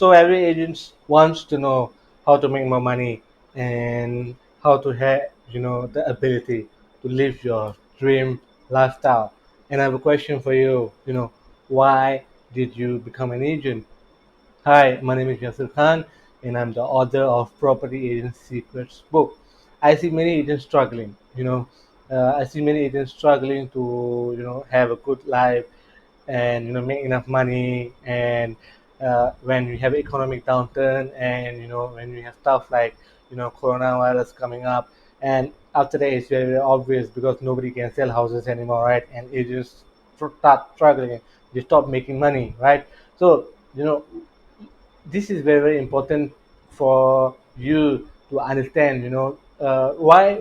So every agent wants to know how to make more money and how to have the ability to live your dream lifestyle. And I have a question for you. Why did you become an agent? Hi, my name is Yasser Khan, and I'm the author of Property Agent Secrets book. I see many agents struggling. I see many agents struggling to have a good life and make enough money. And when we have economic downturn, and when we have stuff like coronavirus coming up, and after that it's very, very obvious because nobody can sell houses anymore, right? And agents start struggling. They stop making money, right? So this is very, very important for you to understand. Why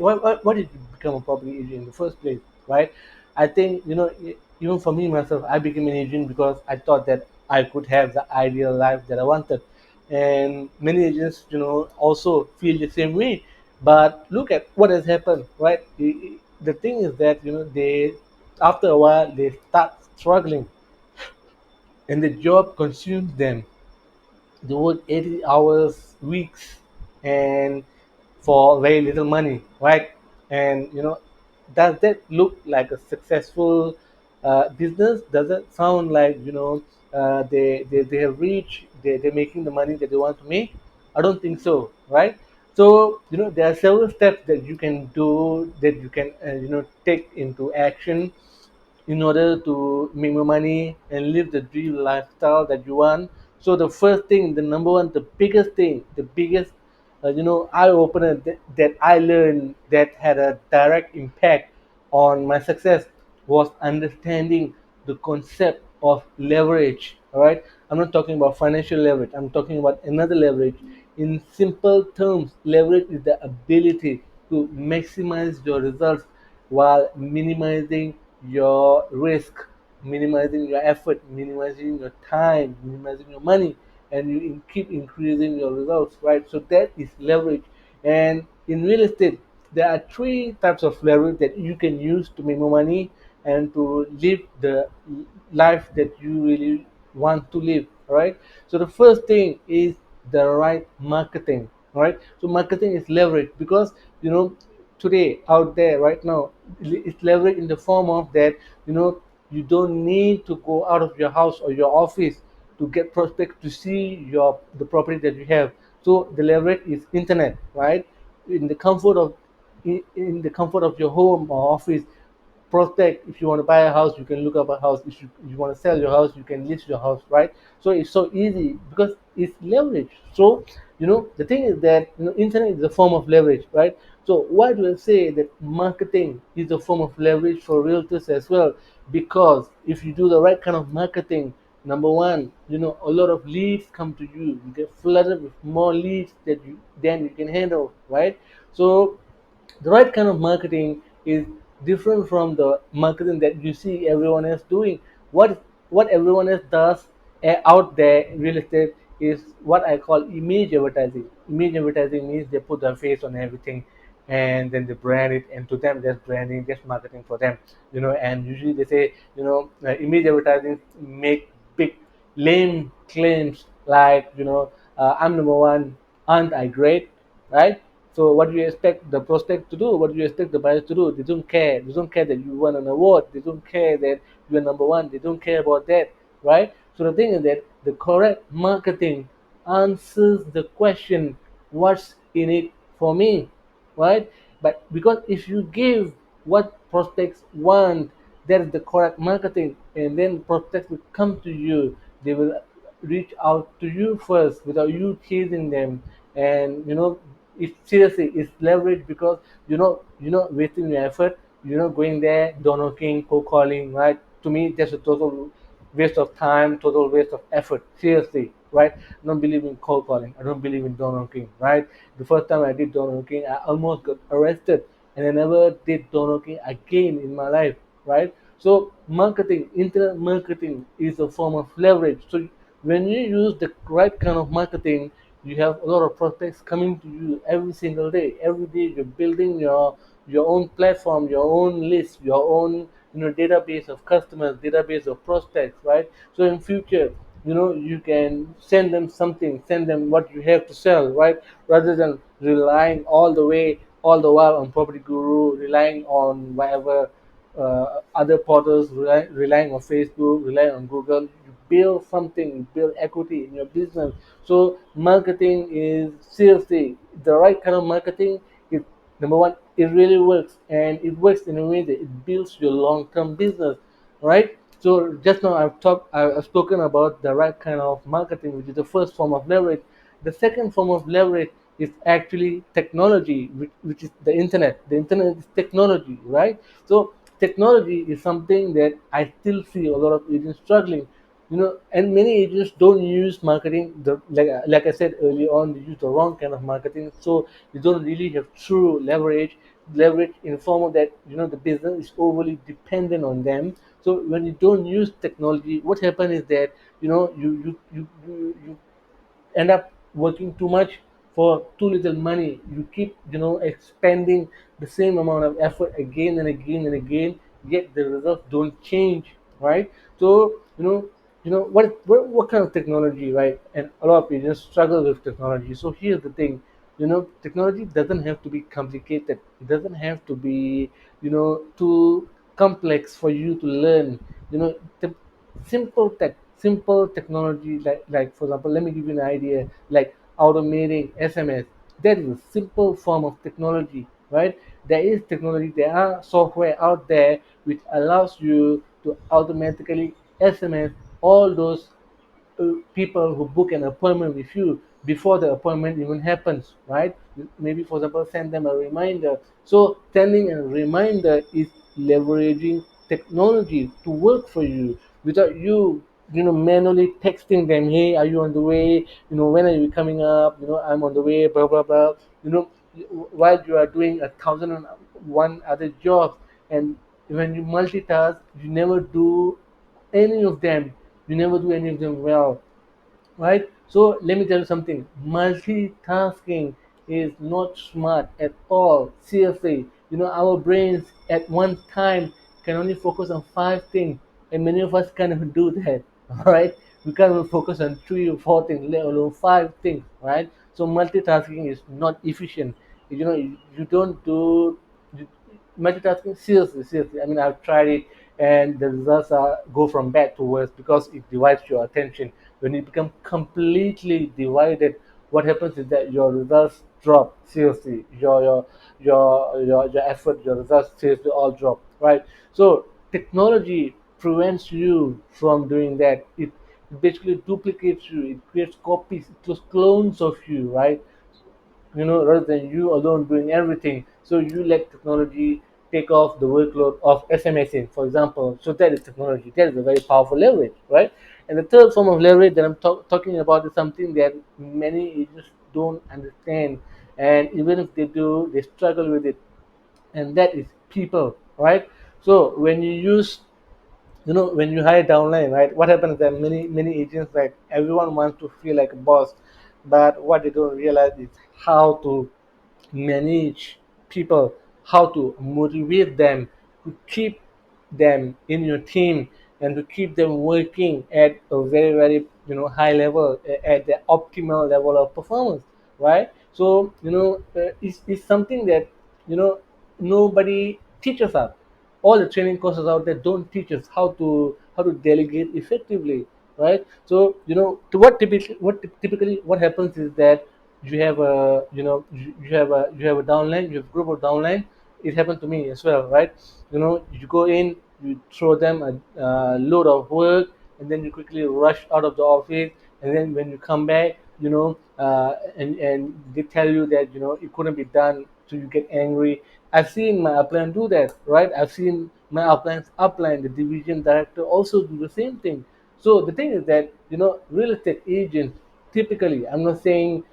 did you become a property agent in the first place, right? I think even for me myself, I became an agent because I thought that I could have the ideal life that I wanted, and many agents also feel the same way. But look at what has happened, right? The thing is that they, after a while, they start struggling, and the job consumes them. They work 80 hours weeks, and for very little money, right? And does that look like a successful business? Does it sound like they have reached, they're making the money that they want to make? I don't think so, right? So there are several steps that you can do, that you can take into action in order to make more money and live the dream lifestyle that you want. So the first thing, the number one, the biggest thing, the biggest eye opener that I learned that had a direct impact on my success was understanding the concept of leverage. All right, I'm not talking about financial leverage. I'm talking about another leverage. In simple terms, leverage is the ability to maximize your results while minimizing your risk, minimizing your effort, minimizing your time, minimizing your money, and you keep increasing your results, right? So that is leverage. And in real estate, there are three types of leverage that you can use to make more money and to live the life that you really want to live, right? So the first thing is the right marketing, right? So marketing is leverage because today out there right now, it's leverage in the form of that you don't need to go out of your house or your office to get prospects to see the property that you have. So the leverage is internet, right? In the comfort of in the comfort of your home or office, prospect. If you want to buy a house, you can look up a house. If you want to sell your house, you can list your house, right? So it's so easy because it's leverage. So the thing is that internet is a form of leverage, right? So why do I say that marketing is a form of leverage for realtors as well? Because if you do the right kind of marketing, number one, a lot of leads come to you. You get flooded with more leads that you can handle, right? So the right kind of marketing is different from the marketing that you see everyone else doing. What everyone else does out there in real estate is what I call image advertising. Image advertising means they put their face on everything, and then they brand it, and to them that's branding, that's marketing for them. And usually they say image advertising make big lame claims like I'm number one, aren't I great, right? So what do you expect the prospect to do? What do you expect the buyers to do? They don't care. They don't care that you won an award. They don't care that you are number one. They don't care about that, right? So the thing is that the correct marketing answers the question, what's in it for me, right? But because if you give what prospects want, that is the correct marketing, and then prospects will come to you. They will reach out to you first without you chasing them, and it's seriously it's leverage because you're not wasting your effort. You're not going there door knocking, cold calling, right? To me, that's a total waste of time, total waste of effort. Seriously, right? I don't believe in cold calling. I don't believe in door knocking, right? The first time I did door knocking, I almost got arrested, and I never did door knocking again in my life, right? So marketing, internet marketing is a form of leverage. So when you use the right kind of marketing, you have a lot of prospects coming to you every single day. Every day you're building your own platform, your own list, your own database of customers, database of prospects, right? So in future, you can send them something, send them what you have to sell, right? Rather than relying all the while on Property Guru, relying on whatever other portals, relying on Facebook, relying on Google. You build something, you build equity in your business. So marketing is seriously the right kind of marketing. It Number one, it really works, and it works in a way that it builds your long-term business, right? So just now I've spoken about the right kind of marketing, which is the first form of leverage. The second form of leverage is actually technology, which is the internet. The internet is technology, right? So technology is something that I still see a lot of agents struggling. And many agents don't use marketing like I said earlier on. They use the wrong kind of marketing, so you don't really have true leverage in the form of that the business is overly dependent on them. So when you don't use technology, what happens is that you end up working too much for too little money. You keep expending the same amount of effort again and again and again, yet the results don't change, right? So what kind of technology, right? And a lot of people struggle with technology. So here's the thing, technology doesn't have to be complicated. It doesn't have to be too complex for you to learn. The simple technology, like for example, let me give you an idea, like automating SMS. That is a simple form of technology, right? There are software out there which allows you to automatically SMS all those people who book an appointment with you before the appointment even happens, right? Maybe, for example, send them a reminder. So sending a reminder is leveraging technology to work for you without you manually texting them, hey, are you on the way? When are you coming up? I'm on the way, blah blah blah. You know, while you are doing 1,001 other jobs, and when you multitask, any of them you never do any of them well, right? So let me tell you something. Multitasking is not smart at all. Seriously, our brains at one time can only focus on five things, and many of us can't even do that. All right, we can't even focus on three or four things, let alone five things, right? So multitasking is not efficient. You don't do you, multitasking, seriously. I mean, I've tried it, and the results go from bad to worse because it divides your attention. When you become completely divided, what happens is that your results drop, seriously. Your effort, your results seriously all drop, right? So technology prevents you from doing that. It basically duplicates you. It creates copies, it creates clones of you, right? Rather than you alone doing everything. So you let technology take off the workload of SMSing, for example. So that is technology. That is a very powerful leverage, right? And the third form of leverage that I'm talking about is something that many agents don't understand, and even if they do, they struggle with it, and that is people, right? So when you hire downline, right, what happens is that many agents, like, everyone wants to feel like a boss, but what they don't realize is how to manage people, how to motivate them, to keep them in your team, and to keep them working at a very, very high level, at the optimal level of performance, right? So it's something that you know nobody teaches us. All the training courses out there don't teach us how to delegate effectively, right? So typically what happens is that you have a downline, you have a group of downline. It happened to me as well, right? You go in, you throw them a load of work, and then you quickly rush out of the office, and then when you come back, and they tell you that it couldn't be done, so you get angry. I've seen my upline do that, right? I've seen my upline, the division director, also do the same thing. So the thing is that real estate agents typically, I'm not saying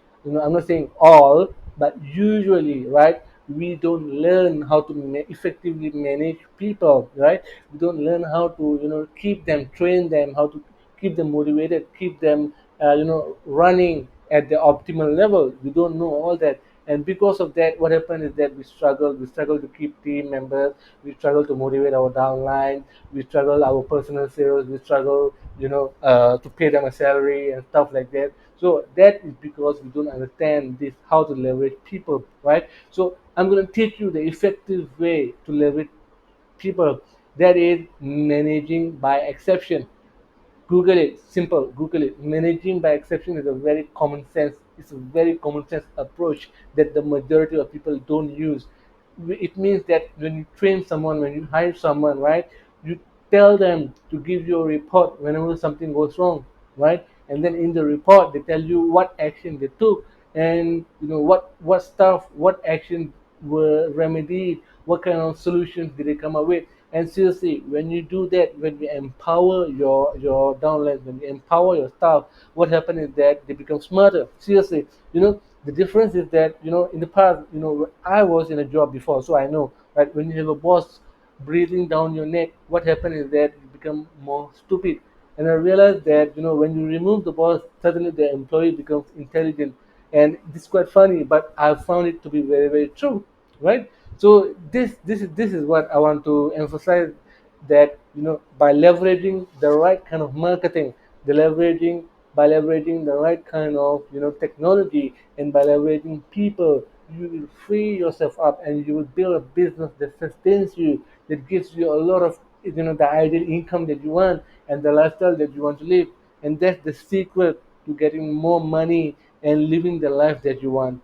all, but usually, right? We don't learn how to effectively manage people, right? We don't learn how to keep them, train them, how to keep them motivated, keep them running at the optimal level. We don't know all that, And because of that, what happened is that we struggle to keep team members, we struggle to motivate our downline, we struggle our personal sales, we struggle, to pay them a salary and stuff like that. So that is because we don't understand this, how to leverage people, right? So I'm going to teach you the effective way to leverage people. That is managing by exception. Google it, simple. Google it. Managing by exception is a very common sense. It's a very common sense approach that the majority of people don't use. It means that when you train someone, when you hire someone, right, you tell them to give you a report whenever something goes wrong, right, and then in the report they tell you what action they took, and what stuff, what action were remedied, what kind of solutions did they come up with. And seriously, when you do that, when you empower your downlines, when you empower your staff, what happens is that they become smarter. Seriously, the difference is that in the past, I was in a job before, so I know, right? When you have a boss breathing down your neck, what happens is that you become more stupid. And I realized that when you remove the boss, suddenly the employee becomes intelligent. And it's quite funny, but I found it to be very, very true, right? So this is what I want to emphasize, that by leveraging the right kind of marketing, the leveraging by leveraging the right kind of technology, and by leveraging people, you will free yourself up and you will build a business that sustains you, that gives you a lot of the ideal income that you want and the lifestyle that you want to live. And that's the secret to getting more money and living the life that you want.